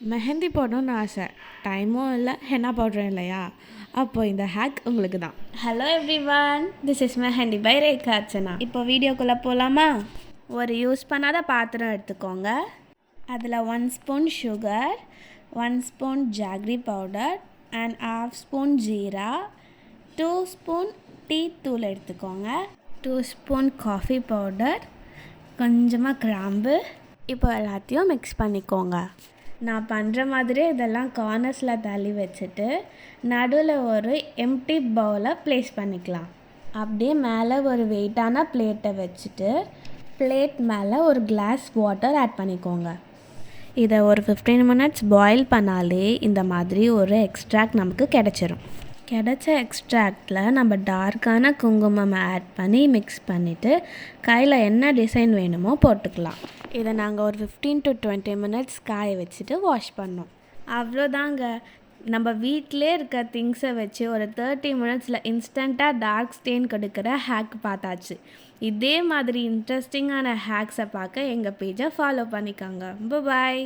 மெஹந்தி போடணும்னு ஆசை, டைமும் இல்லை, ஹென்னா பவுடரும் இல்லையா? அப்போது இந்த ஹேக் உங்களுக்கு தான். Hello everyone, this is mehndi by Rekha Archana. இப்போ வீடியோக்குள்ளே போகலாமா? ஒரு யூஸ் பண்ணாத பாத்திரம் எடுத்துக்கோங்க. அதில் 1 spoon sugar, 1 spoon jaggery powder and 1/2 spoon jeera, 2 spoon tea தூள் எடுத்துக்கோங்க, 2 ஸ்பூன் காஃபி பவுடர், கொஞ்சமாக கிராம்பு. இப்போ எல்லாத்தையும் மிக்ஸ் பண்ணிக்கோங்க. நான் பண்ணுற மாதிரியே இதெல்லாம் கார்னர்ஸில் தள்ளி வச்சுட்டு நடுவில் ஒரு எம்டி பவுலை ப்ளேஸ் பண்ணிக்கலாம். அப்படியே மேலே ஒரு வெயிட்டான பிளேட்டை வச்சுட்டு பிளேட் மேலே ஒரு கிளாஸ் வாட்டர் ஆட் பண்ணிக்கோங்க. இதை ஒரு 15 மினிட்ஸ் பாயில் பண்ணாலே இந்த மாதிரி ஒரு எக்ஸ்ட்ராக்ட் நமக்கு கிடச்சிரும். கிடைச்ச எக்ஸ்ட்ராக்டில் நம்ம டார்க்கான குங்குமம் ஆட் பண்ணி மிக்ஸ் பண்ணிவிட்டு கையில் என்ன டிசைன் வேணுமோ போட்டுக்கலாம். இதை நாங்கள் ஒரு 15 to 20 மினிட்ஸ் காய வச்சுட்டு வாஷ் பண்ணோம். அவ்வளோதாங்க, நம்ம வீட்டிலே இருக்க திங்ஸை வச்சு ஒரு 30 மினிட்ஸில் இன்ஸ்டண்ட்டாக டார்க் ஸ்டெயின் கொடுக்குற ஹேக் பார்த்தாச்சு. இதே மாதிரி இன்ட்ரெஸ்டிங்கான ஹேக்ஸை பார்க்க எங்கள் பேஜை ஃபாலோ பண்ணிக்கோங்க. பாய்.